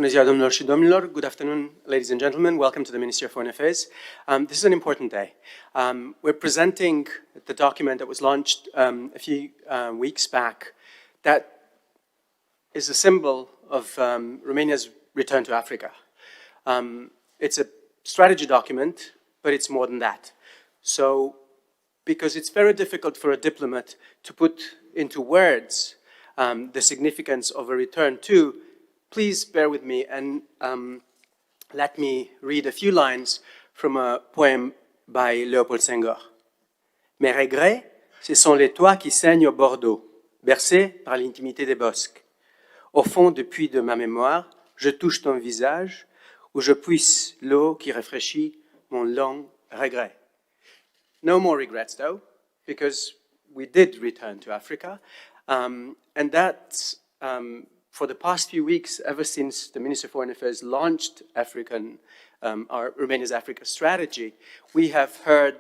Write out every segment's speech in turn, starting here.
Bună ziua, domnilor și domnilor. Good afternoon, ladies and gentlemen. Welcome to the Ministry of Foreign Affairs. This is an important day. We're presenting the document that was launched a few weeks back that is a symbol of Romania's return to Africa. It's a strategy document, but it's more than that. So, because it's very difficult for a diplomat to put into words the significance of a return to, please bear with me and let me read a few lines from a poem by Léopold Senghor. Mes regrets, ce sont les toits qui saignent au Bordeaux, bercés par l'intimité des bosques. Au fond du puits de ma mémoire, je touche ton visage, où je puisse l'eau qui rafraîchit mon long regret. No more regrets, though, because we did return to Africa, and that's for the past few weeks, ever since the Ministry of Foreign Affairs launched our Romania's Africa strategy, we have heard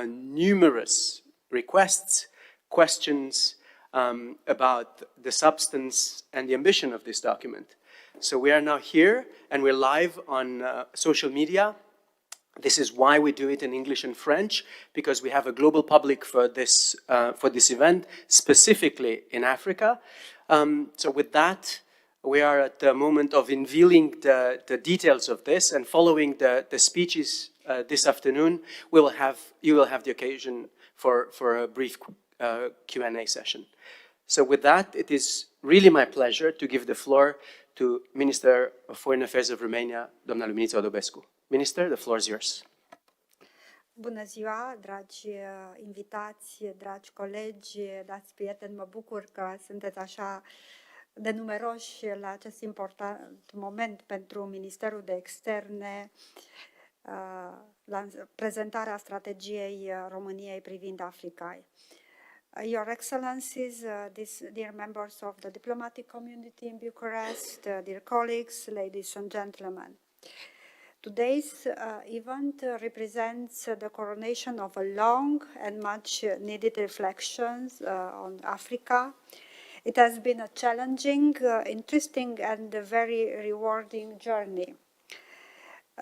numerous requests, questions about the substance and the ambition of this document. So we are now here, and we're live on social media. This is why we do it in English and French, because we have a global public for this event, specifically in Africa. So with that, we are at the moment of unveiling the details of this, and following the speeches this afternoon, you will have the occasion for a brief Q&A session. So with that, it is really my pleasure to give the floor to Minister of Foreign Affairs of Romania, doamna Luminița Odobescu. Minister, the floor is yours. Bună ziua, dragi invitați, dragi colegi, dragi prieteni, mă bucur că sunteți așa de numeroși la acest important moment pentru Ministerul de Externe, la prezentarea strategiei României privind Africa. Your Excellencies, dear members of the diplomatic community in Bucharest, dear colleagues, ladies and gentlemen. Today's event represents the coronation of a long and much needed reflections on Africa. It has been a challenging, interesting and very rewarding journey.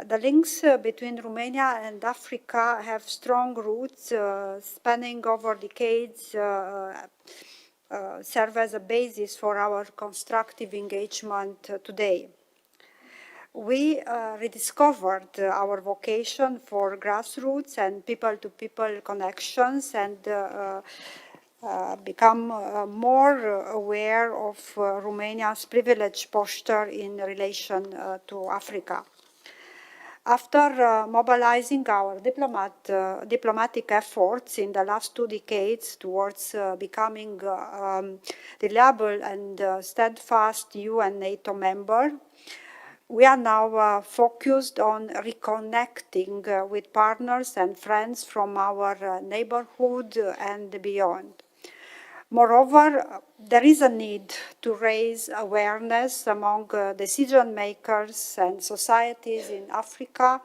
The links between Romania and Africa have strong roots spanning over decades, serve as a basis for our constructive engagement today. We rediscovered our vocation for grassroots and people-to-people connections and become more aware of Romania's privileged posture in relation to Africa. After mobilizing our diplomatic efforts in the last 2 decades towards becoming reliable and steadfast EU and NATO member, we are now focused on reconnecting with partners and friends from our neighborhood and beyond. Moreover, there is a need to raise awareness among decision makers and societies in Africa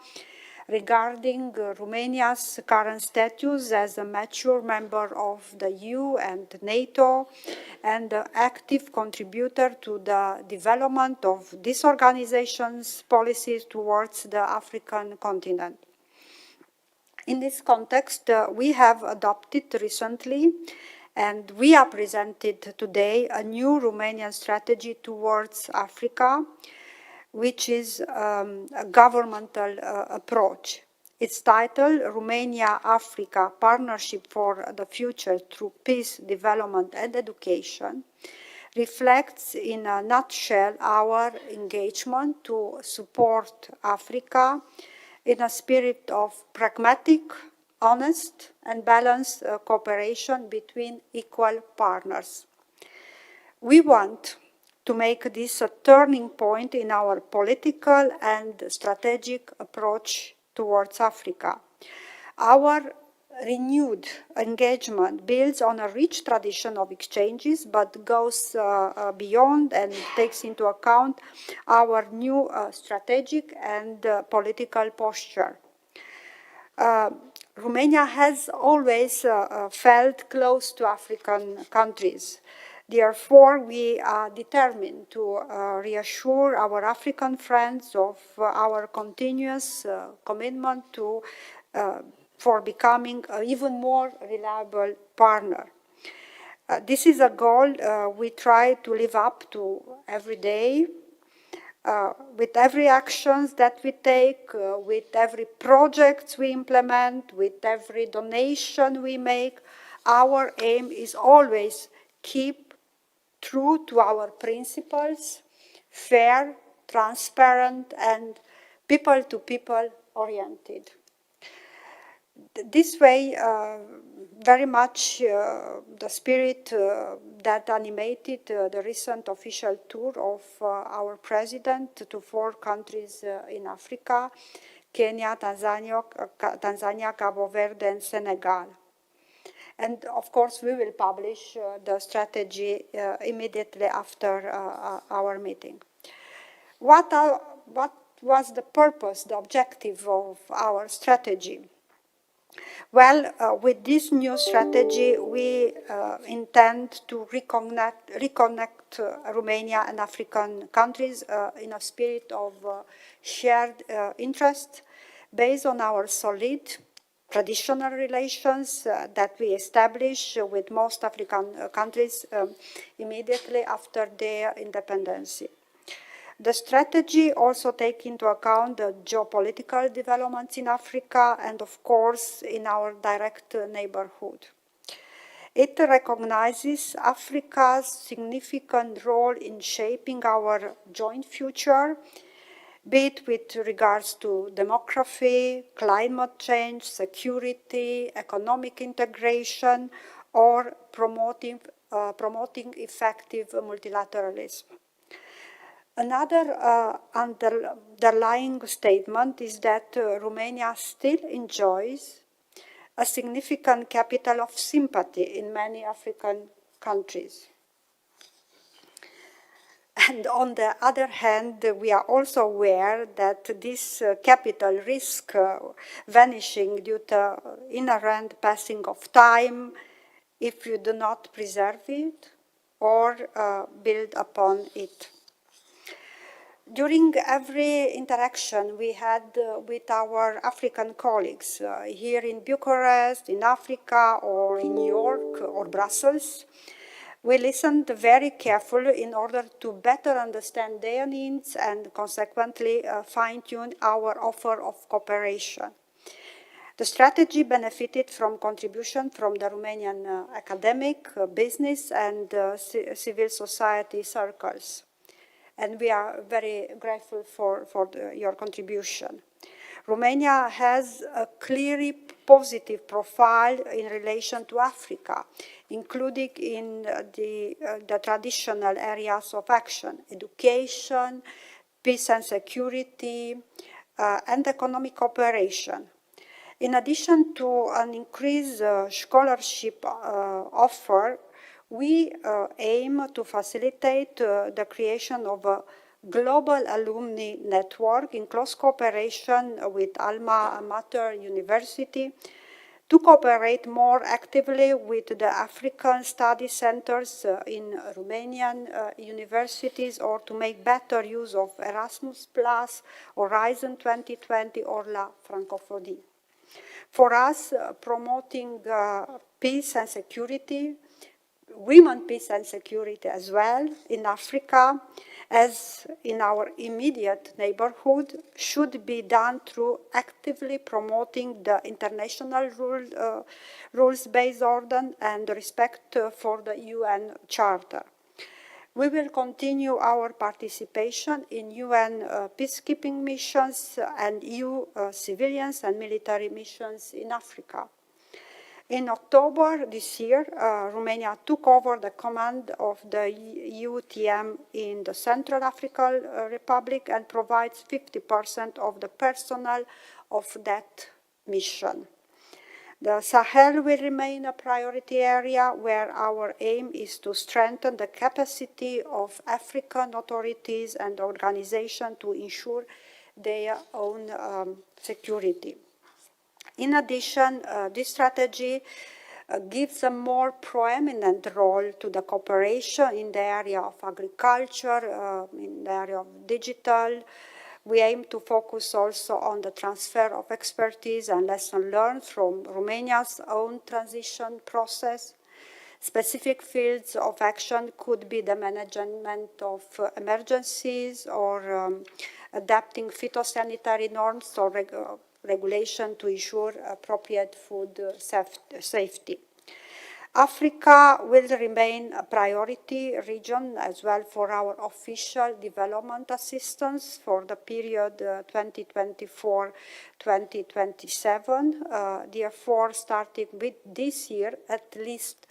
regarding Romania's current status as a mature member of the EU and NATO and an active contributor to the development of this organization's policies towards the African continent. In this context, we have adopted recently and we are presented today a new Romanian strategy towards Africa, which is a governmental approach. Its title, Romania-Africa Partnership for the Future Through Peace, Development and Education, reflects in a nutshell our engagement to support Africa in a spirit of pragmatic, honest and balanced cooperation between equal partners. We want to make this a turning point in our political and strategic approach towards Africa. Our renewed engagement builds on a rich tradition of exchanges, but goes beyond and takes into account our new strategic and political posture. Romania has always felt close to African countries. Therefore, we are determined to reassure our African friends of our continuous commitment for becoming an even more reliable partner. This is a goal we try to live up to every day, with every actions that we take, with every project we implement, with every donation we make. Our aim is always keep true to our principles, fair, transparent, and people-to-people oriented. This way, very much the spirit that animated the recent official tour of our president to 4 countries in Africa, Kenya, Tanzania, Cabo Verde, and Senegal. And of course, we will publish the strategy immediately after our meeting. What was the purpose, the objective of our strategy? Well, with this new strategy, we intend to reconnect Romania and African countries in a spirit of shared interest based on our solid traditional relations that we establish with most African countries immediately after their independence. The strategy also takes into account the geopolitical developments in Africa and, of course, in our direct neighborhood. It recognizes Africa's significant role in shaping our joint future, be it with regards to demography, climate change, security, economic integration, or promoting effective multilateralism. Another underlying statement is that Romania still enjoys a significant capital of sympathy in many African countries. And on the other hand, we are also aware that this capital risks vanishing due to inherent passing of time if you do not preserve it or build upon it. During every interaction we had with our African colleagues here in Bucharest, in Africa, or in New York or Brussels, we listened very carefully in order to better understand their needs and consequently fine-tune our offer of cooperation. The strategy benefited from contribution from the Romanian academic, business, and civil society circles. And we are very grateful for your contribution. Romania has a clearly positive profile in relation to Africa, including in the traditional areas of action: education, peace and security, and economic cooperation. In addition to an increased scholarship offer, we aim to facilitate the creation of a global alumni network in close cooperation with Alma Mater University, to cooperate more actively with the African study centers in Romanian universities, or to make better use of Erasmus+, Horizon 2020, or La Francophonie. For us, promoting peace and security, women peace and security as well in Africa as in our immediate neighborhood should be done through actively promoting the international rules-based order and respect for the UN Charter. We will continue our participation in UN peacekeeping missions and EU civilians and military missions in Africa. In October this year, Romania took over the command of the EUTM in the Central African Republic and provides 50% of the personnel of that mission. The Sahel will remain a priority area where our aim is to strengthen the capacity of African authorities and organizations to ensure their own security. In addition, this strategy gives a more proeminent role to the cooperation in the area of agriculture, in the area of digital. We aim to focus also on the transfer of expertise and lessons learned from Romania's own transition process. Specific fields of action could be the management of emergencies or adapting phytosanitary norms or regulation to ensure appropriate food safety. Africa will remain a priority region as well for our official development assistance for the period 2024-2027. Therefore, starting with this year, at least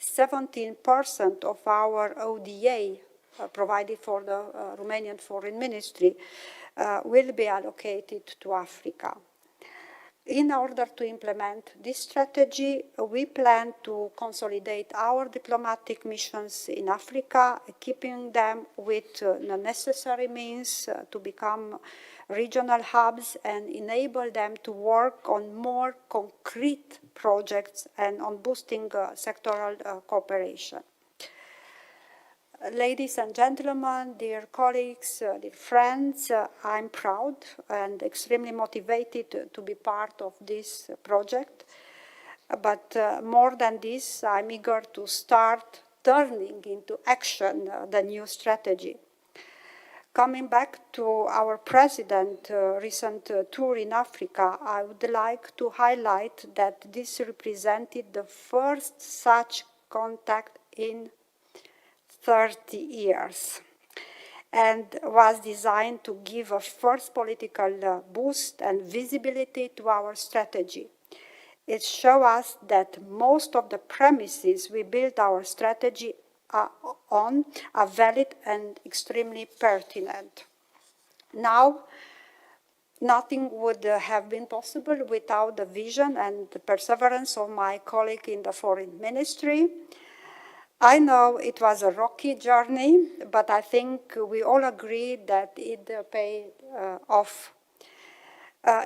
17% of our ODA provided for the Romanian Foreign Ministry will be allocated to Africa. In order to implement this strategy, we plan to consolidate our diplomatic missions in Africa, equipping them with the necessary means to become regional hubs and enable them to work on more concrete projects and on boosting sectoral cooperation. Ladies and gentlemen, dear colleagues, dear friends, I'm proud and extremely motivated to be part of this project. But more than this, I'm eager to start turning into action the new strategy. Coming back to our President's recent tour in Africa, I would like to highlight that this represented the first such contact in 30 years and was designed to give a first political boost and visibility to our strategy. It shows us that most of the premises we built our strategy on are valid and extremely pertinent. Now, nothing would have been possible without the vision and the perseverance of my colleague in the Foreign Ministry. I know it was a rocky journey, but I think we all agree that it paid off.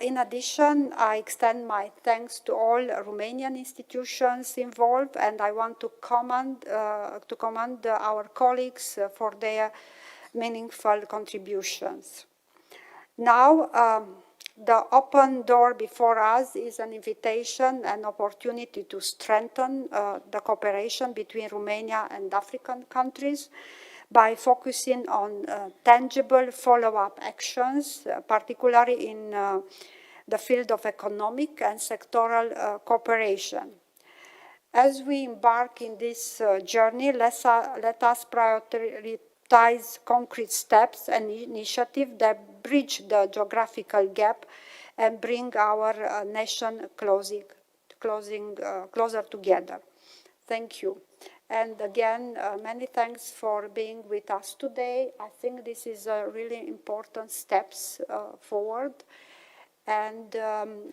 In addition, I extend my thanks to all Romanian institutions involved, and I want to commend our colleagues for their meaningful contributions. Now, the open door before us is an invitation and opportunity to strengthen the cooperation between Romania and African countries by focusing on tangible follow-up actions, particularly in the field of economic and sectoral cooperation. As we embark in this journey, let us prioritize concrete steps and initiatives that bridge the geographical gap and bring our nation closer together. Thank you. And again, many thanks for being with us today. I think this is a really important steps forward. And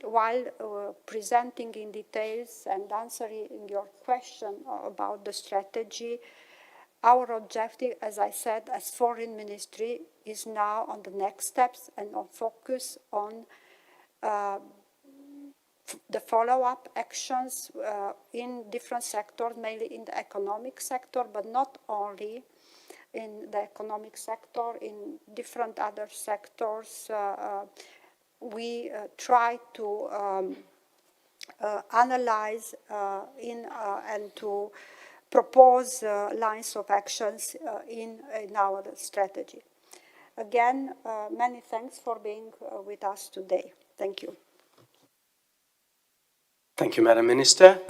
while presenting in details and answering your question about the strategy, our objective, as I said, as Foreign Ministry, is now on the next steps and on focus on the follow-up actions in different sectors, mainly in the economic sector, but not only in the economic sector, in different other sectors. We try to analyze and to propose lines of actions in our strategy. Again, many thanks for being with us today. Thank you. Thank you, Madam Minister.